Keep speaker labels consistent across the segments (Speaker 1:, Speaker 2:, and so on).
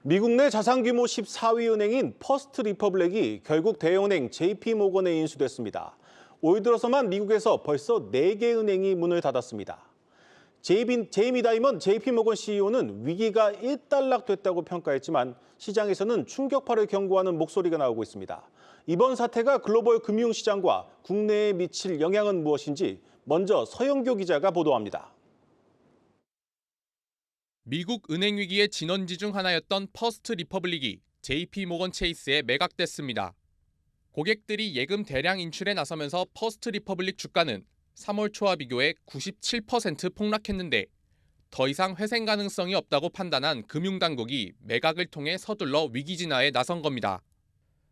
Speaker 1: 미국 내 자산 규모 14위 은행인 퍼스트 리퍼블릭이 결국 대형은행 JP모건에 인수됐습니다. 올 들어서만 미국에서 벌써 4개 은행이 문을 닫았습니다. 제이미 다이먼 JP모건 CEO는 위기가 일단락됐다고 평가했지만 시장에서는 충격파를 경고하는 목소리가 나오고 있습니다. 이번 사태가 글로벌 금융시장과 국내에 미칠 영향은 무엇인지 먼저 서영교 기자가 보도합니다.
Speaker 2: 미국 은행 위기의 진원지 중 하나였던 퍼스트 리퍼블릭이 JP모건 체이스에 매각됐습니다. 고객들이 예금 대량 인출에 나서면서 퍼스트 리퍼블릭 주가는 3월 초와 비교해 97% 폭락했는데 더 이상 회생 가능성이 없다고 판단한 금융당국이 매각을 통해 서둘러 위기 진화에 나선 겁니다.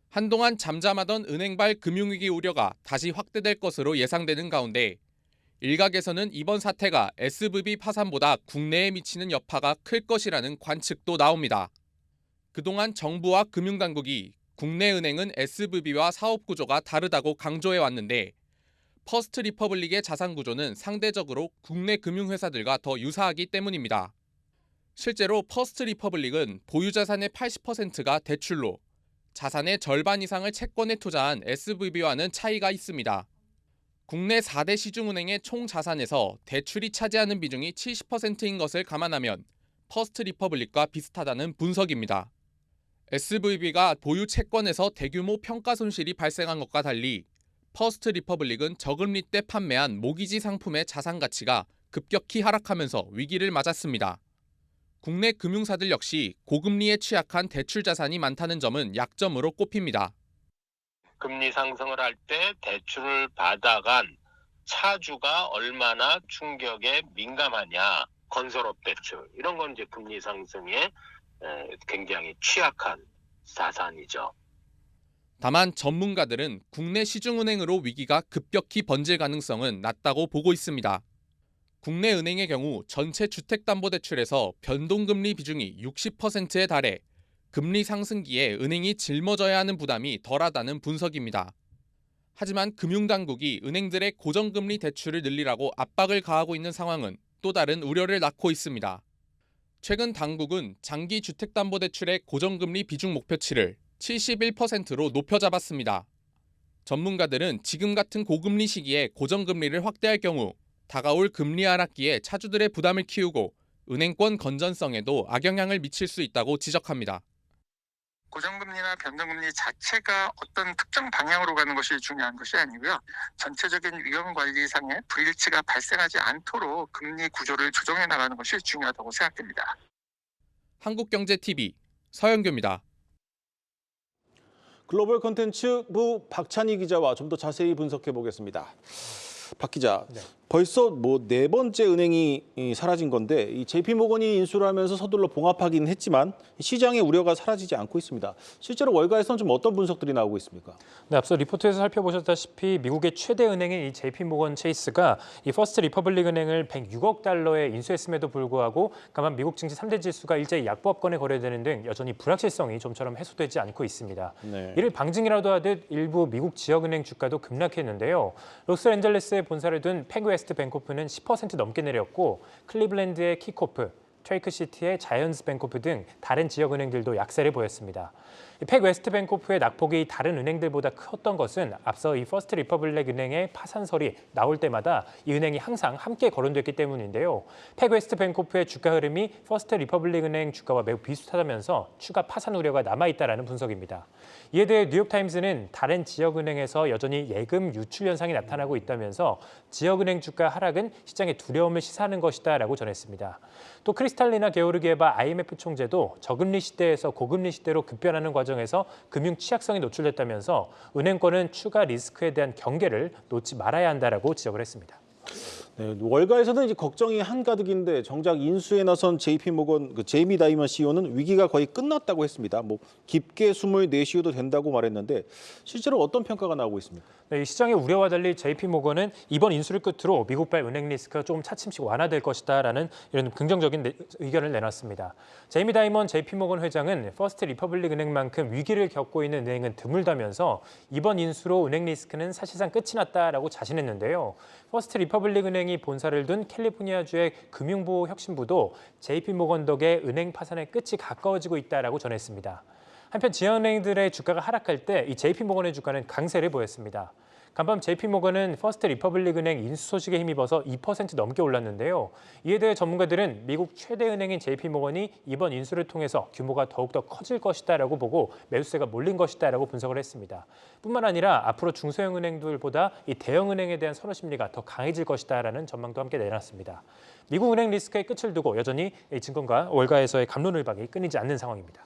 Speaker 2: 한동안 잠잠하던 은행발 금융위기 우려가 다시 확대될 것으로 예상되는 가운데 일각에서는 이번 사태가 SVB 파산보다 국내에 미치는 여파가 클 것이라는 관측도 나옵니다. 그동안 정부와 금융당국이 국내 은행은 SVB와 사업 구조가 다르다고 강조해왔는데 퍼스트 리퍼블릭의 자산 구조는 상대적으로 국내 금융회사들과 더 유사하기 때문입니다. 실제로 퍼스트 리퍼블릭은 보유 자산의 80%가 대출로 자산의 절반 이상을 채권에 투자한 SVB와는 차이가 있습니다. 국내 4대 시중은행의 총 자산에서 대출이 차지하는 비중이 70%인 것을 감안하면 퍼스트 리퍼블릭과 비슷하다는 분석입니다. SVB가 보유 채권에서 대규모 평가 손실이 발생한 것과 달리 퍼스트 리퍼블릭은 저금리 때 판매한 모기지 상품의 자산 가치가 급격히 하락하면서 위기를 맞았습니다. 국내 금융사들 역시 고금리에 취약한 대출 자산이 많다는 점은 약점으로 꼽힙니다.
Speaker 3: 금리 상승을 할 때 대출을 받아간 차주가 얼마나 충격에 민감하냐, 건설업 대출 이런 건 이제 금리 상승에 굉장히 취약한 자산이죠.
Speaker 2: 다만 전문가들은 국내 시중은행으로 위기가 급격히 번질 가능성은 낮다고 보고 있습니다. 국내 은행의 경우 전체 주택담보대출에서 변동금리 비중이 60%에 달해 금리 상승기에 은행이 짊어져야 하는 부담이 덜하다는 분석입니다. 하지만 금융당국이 은행들의 고정금리 대출을 늘리라고 압박을 가하고 있는 상황은 또 다른 우려를 낳고 있습니다. 최근 당국은 장기 주택담보대출의 고정금리 비중 목표치를 71%로 높여 잡았습니다. 전문가들은 지금 같은 고금리 시기에 고정금리를 확대할 경우 다가올 금리 하락기에 차주들의 부담을 키우고 은행권 건전성에도 악영향을 미칠 수 있다고 지적합니다.
Speaker 4: 고정금리나 변동금리 자체가 어떤 특정 방향으로 가는 것이 중요한 것이 아니고요. 전체적인 위험관리상의 불일치가 발생하지 않도록 금리 구조를 조정해 나가는 것이 중요하다고 생각됩니다.
Speaker 2: 한국경제TV 서영교입니다.
Speaker 1: 글로벌 콘텐츠부 박찬희 기자와 좀 더 자세히 분석해 보겠습니다. 박 기자, 벌써 4번째 은행이 사라진 건데 이 JP모건이 인수를 하면서 서둘러 봉합하긴 했지만 시장의 우려가 사라지지 않고 있습니다. 실제로 월가에서는 좀 어떤 분석들이 나오고 있습니까?
Speaker 5: 네, 앞서 리포트에서 살펴보셨다시피 미국의 최대 은행인 이 JP모건 체이스가 이 퍼스트 리퍼블릭 은행을 106억 달러에 인수했음에도 불구하고 가만 미국 증시 3대 지수가 일제히 약보합권에 거래되는 등 여전히 불확실성이 좀처럼 해소되지 않고 있습니다.
Speaker 1: 네.
Speaker 5: 이를 방증이라도 하듯 일부 미국 지역은행 주가도 급락했는데요. 로스앤젤레스에 본사를 둔 팩웨스트 뱅코프는 10% 넘게 내렸고 클리블랜드의 키코프, 트레이크시티의 자이언츠 뱅코프 등 다른 지역은행들도 약세를 보였습니다. 팩웨스트 뱅코프의 낙폭이 다른 은행들보다 컸던 것은 앞서 이 퍼스트 리퍼블릭 은행의 파산설이 나올 때마다 이 은행이 항상 함께 거론됐기 때문인데요. 팩웨스트 뱅코프의 주가 흐름이 퍼스트 리퍼블릭 은행 주가와 매우 비슷하다면서 추가 파산 우려가 남아있다라는 분석입니다. 이에 대해 뉴욕타임스는 다른 지역은행에서 여전히 예금 유출 현상이 나타나고 있다면서 지역은행 주가 하락은 시장의 두려움을 시사하는 것이다라고 전했습니다. 또 크리스탈리나 게오르기에바 IMF 총재도 저금리 시대에서 고금리 시대로 급변하는 과정에서 금융 취약성이 노출됐다면서 은행권은 추가 리스크에 대한 경계를 놓지 말아야 한다라고 지적을 했습니다.
Speaker 1: 네, 월가에서는 이제 걱정이 한가득인데 정작 인수에 나선 JP모건 제이미 다이먼 CEO는 위기가 거의 끝났다고 했습니다. 깊게 숨을 내쉬어도 된다고 말했는데 실제로 어떤 평가가 나오고 있습니까?
Speaker 5: 네, 이 시장의 우려와 달리 JP모건은 이번 인수를 끝으로 미국발 은행 리스크가 조금 차츰씩 완화될 것이다라는 이런 긍정적인 의견을 내놨습니다. 제이미 다이먼 JP모건 회장은 퍼스트 리퍼블릭 은행만큼 위기를 겪고 있는 은행은 드물다면서 이번 인수로 은행 리스크는 사실상 끝이 났다라고 자신했는데요. 퍼스트 리퍼블릭 은행이 본사를 둔 캘리포니아주의 금융보호혁신부도 JP모건 덕에 은행 파산의 끝이 가까워지고 있다라고 전했습니다. 한편 지역은행들의 주가가 하락할 때 이 JP모건의 주가는 강세를 보였습니다. 간밤 JP모건은 퍼스트 리퍼블릭 은행 인수 소식에 힘입어서 2% 넘게 올랐는데요. 이에 대해 전문가들은 미국 최대 은행인 JP모건이 이번 인수를 통해서 규모가 더욱더 커질 것이다라고 보고 매수세가 몰린 것이다라고 분석을 했습니다. 뿐만 아니라 앞으로 중소형 은행들보다 이 대형 은행에 대한 선호 심리가 더 강해질 것이다라는 전망도 함께 내놨습니다. 미국 은행 리스크의 끝을 두고 여전히 증권가 월가에서의 갑론을박이 끊이지 않는 상황입니다.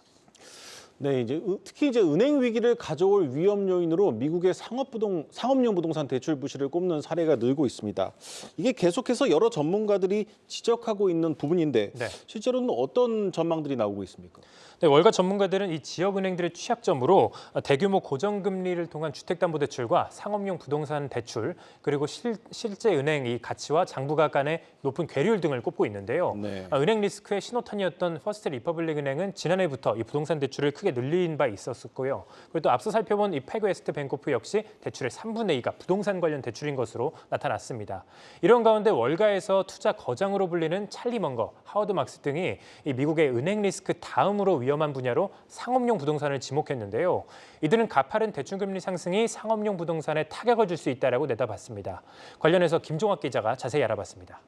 Speaker 1: 네, 특히 은행 위기를 가져올 위험 요인으로 미국의 상업용 부동산 대출 부실을 꼽는 사례가 늘고 있습니다. 이게 계속해서 여러 전문가들이 지적하고 있는 부분인데
Speaker 5: 네.
Speaker 1: 실제로는 어떤 전망들이 나오고 있습니까?
Speaker 5: 네, 월가 전문가들은 이 지역은행들의 취약점으로 대규모 고정금리를 통한 주택담보대출과 상업용 부동산 대출 그리고 실제 은행 이 가치와 장부가 간의 높은 괴리율 등을 꼽고 있는데요.
Speaker 1: 네.
Speaker 5: 은행 리스크의 신호탄이었던 퍼스트 리퍼블릭 은행은 지난해부터 이 부동산 대출을 크게 늘린 바 있었고요. 그리고 또 앞서 살펴본 이 패그웨스트 뱅코프 역시 대출의 3분의 2가 부동산 관련 대출인 것으로 나타났습니다. 이런 가운데 월가에서 투자 거장으로 불리는 찰리 먼거, 하워드 막스 등이 이 미국의 은행 리스크 다음으로 위험한 분야로 상업용 부동산을 지목했는데요. 이들은 가파른 대출금리 상승이 상업용 부동산에 타격을 줄 수 있다라고 내다봤습니다. 관련해서 김종학 기자가 자세히 알아봤습니다.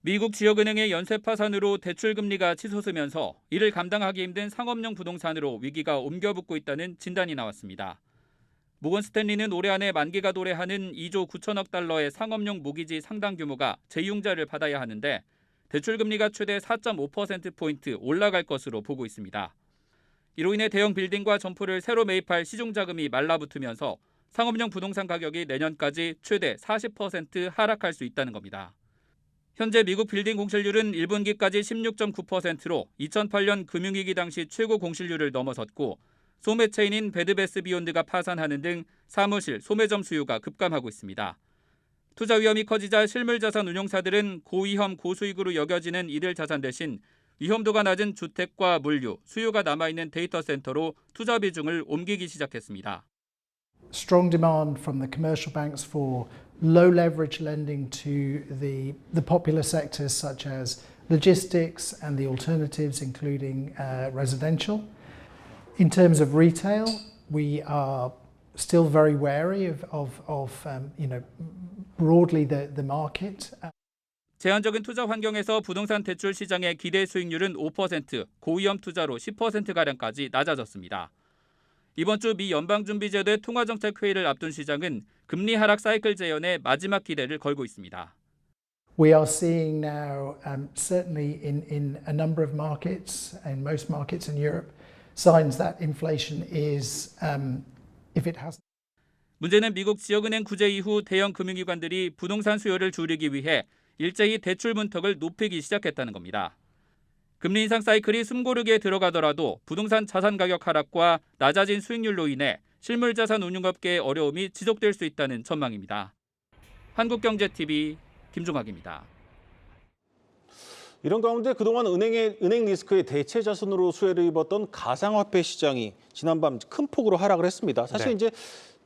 Speaker 6: 미국 지역은행의 연쇄 파산으로 대출금리가 치솟으면서 이를 감당하기 힘든 상업용 부동산으로 위기가 옮겨붙고 있다는 진단이 나왔습니다. 모건 스탠리는 올해 안에 만기가 도래하는 2조 9천억 달러의 상업용 모기지 상당 규모가 재융자를 받아야 하는데 대출금리가 최대 4.5%포인트 올라갈 것으로 보고 있습니다. 이로 인해 대형 빌딩과 점포를 새로 매입할 시중자금이 말라붙으면서 상업용 부동산 가격이 내년까지 최대 40% 하락할 수 있다는 겁니다. 현재 미국 빌딩 공실률은 1분기까지 16.9%로 2008년 금융위기 당시 최고 공실률을 넘어섰고 소매 체인인 베드베스 비욘드가 파산하는 등 사무실, 소매점 수요가 급감하고 있습니다. 투자 위험이 커지자 실물자산 운용사들은 고위험, 고수익으로 여겨지는 이들 자산 대신 위험도가 낮은 주택과 물류, 수요가 남아있는 데이터 센터로 투자 비중을 옮기기 시작했습니다.
Speaker 7: Strong demand from the commercial banks for low leverage lending to the popular sectors such as logistics and the alternatives, including residential. In terms of retail, we are still very wary of broadly the market.
Speaker 6: 제한적인 투자 환경에서 부동산 대출 시장의 기대 수익률은 5%, 고위험 투자로 10%가량까지 낮아졌습니다. 이번 주 미 연방준비제도의 통화정책회의를 앞둔 시장은 금리 하락 사이클 재현에 마지막 기대를 걸고 있습니다.
Speaker 7: We are seeing now, certainly in a number of markets, in most markets in Europe, signs that inflation is, if it has.
Speaker 6: 문제는 미국 지역은행 구제 이후 대형 금융기관들이 부동산 수요를 줄이기 위해 일제히 대출 문턱을 높이기 시작했다는 겁니다. 금리 인상 사이클이 숨고르게 들어가더라도 부동산 자산 가격 하락과 낮아진 수익률로 인해 실물자산 운용업계의 어려움이 지속될 수 있다는 전망입니다. 한국경제TV 김종학입니다.
Speaker 1: 이런 가운데 그동안 은행 리스크의 대체 자산으로 수혜를 입었던 가상화폐 시장이 지난밤 큰 폭으로 하락을 했습니다. 사실
Speaker 5: 네.
Speaker 1: 이제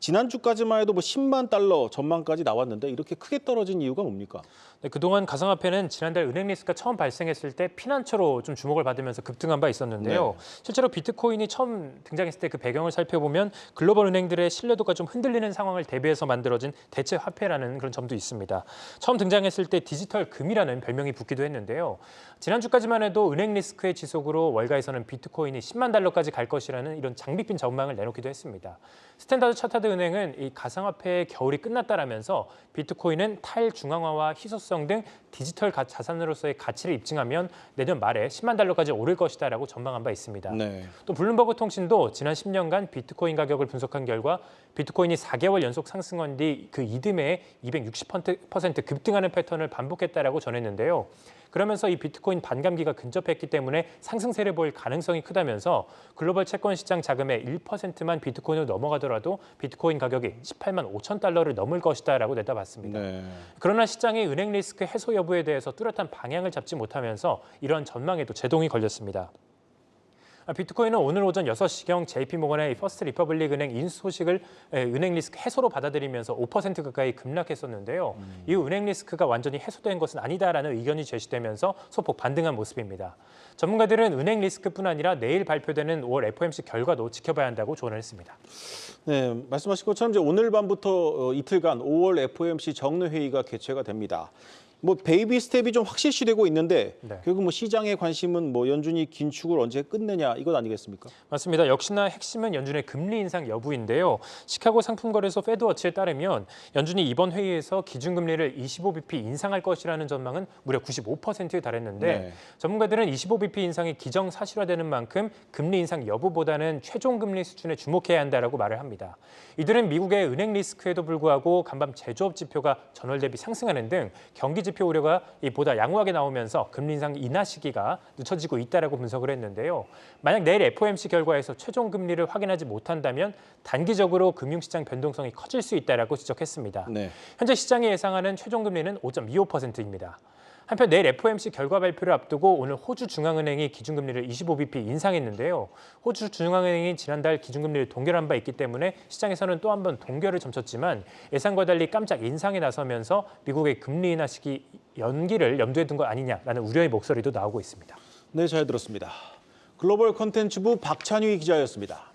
Speaker 1: 지난주까지만 해도 10만 달러 전망까지 나왔는데 이렇게 크게 떨어진 이유가 뭡니까?
Speaker 5: 네, 그동안 가상화폐는 지난달 은행 리스크가 처음 발생했을 때 피난처로 좀 주목을 받으면서 급등한 바 있었는데요.
Speaker 1: 네.
Speaker 5: 실제로 비트코인이 처음 등장했을 때 그 배경을 살펴보면 글로벌 은행들의 신뢰도가 좀 흔들리는 상황을 대비해서 만들어진 대체 화폐라는 그런 점도 있습니다. 처음 등장했을 때 디지털 금이라는 별명이 붙기도 했는데요. 지난주까지만 해도 은행 리스크의 지속으로 월가에서는 비트코인이 10만 달러까지 갈 것이라는 이런 장밋빛 전망을 내놓기도 했습니다. 스탠다드 차타드 은행은 이 가상화폐의 겨울이 끝났다라면서 비트코인은 탈중앙화와 희소성 등 디지털 자산으로서의 가치를 입증하면 내년 말에 10만 달러까지 오를 것이다라고 전망한 바 있습니다.
Speaker 1: 네.
Speaker 5: 또 블룸버그 통신도 지난 10년간 비트코인 가격을 분석한 결과 비트코인이 4개월 연속 상승한 뒤 그 이듬해 260% 급등하는 패턴을 반복했다라고 전했는데요. 그러면서 이 비트코인 반감기가 근접했기 때문에 상승세를 보일 가능성이 크다면서 글로벌 채권 시장 자금의 1%만 비트코인으로 넘어가더라도 비트코인 가격이 18만 5천 달러를 넘을 것이다라고 내다봤습니다.
Speaker 1: 네.
Speaker 5: 그러나 시장이 은행 리스크 해소 여부에 대해서 뚜렷한 방향을 잡지 못하면서 이러한 전망에도 제동이 걸렸습니다. 비트코인은 오늘 오전 6시경 JP모건의 퍼스트 리퍼블릭 은행 인수 소식을 은행 리스크 해소로 받아들이면서 5% 가까이 급락했었는데요. 이후 은행 리스크가 완전히 해소된 것은 아니다라는 의견이 제시되면서 소폭 반등한 모습입니다. 전문가들은 은행 리스크뿐 아니라 내일 발표되는 5월 FOMC 결과도 지켜봐야 한다고 조언을 했습니다.
Speaker 1: 네, 말씀하신 것처럼 이제 오늘 밤부터 이틀간 5월 FOMC 정례 회의가 개최가 됩니다. 뭐 베이비 스텝이 좀 확실시되고 있는데
Speaker 5: 네.
Speaker 1: 결국 뭐 시장의 관심은 뭐 연준이 긴축을 언제 끝내냐 이것 아니겠습니까?
Speaker 5: 맞습니다. 역시나 핵심은 연준의 금리 인상 여부인데요. 시카고 상품거래소 페드워치에 따르면 연준이 이번 회의에서 기준금리를 25bp 인상할 것이라는 전망은 무려 95%에 달했는데
Speaker 1: 네.
Speaker 5: 전문가들은 25bp 인상이 기정사실화되는 만큼 금리 인상 여부보다는 최종금리 수준에 주목해야 한다라고 말을 합니다. 이들은 미국의 은행 리스크에도 불구하고 간밤 제조업 지표가 전월 대비 상승하는 등 경기 지표 우려가 보다 양호하게 나오면서 금리 인상 인하 시기가 늦춰지고 있다라고 분석을 했는데요. 만약 내일 FOMC 결과에서 최종 금리를 확인하지 못한다면 단기적으로 금융시장 변동성이 커질 수 있다라고 지적했습니다.
Speaker 1: 네.
Speaker 5: 현재 시장이 예상하는 최종 금리는 5.25%입니다. 한편 내일 FOMC 결과 발표를 앞두고 오늘 호주 중앙은행이 기준금리를 25bp 인상했는데요. 호주 중앙은행이 지난달 기준금리를 동결한 바 있기 때문에 시장에서는 또 한 번 동결을 점쳤지만 예상과 달리 깜짝 인상에 나서면서 미국의 금리 인하 시기 연기를 염두에 둔 것 아니냐라는 우려의 목소리도 나오고 있습니다.
Speaker 1: 네, 잘 들었습니다. 글로벌 콘텐츠부 박찬휘 기자였습니다.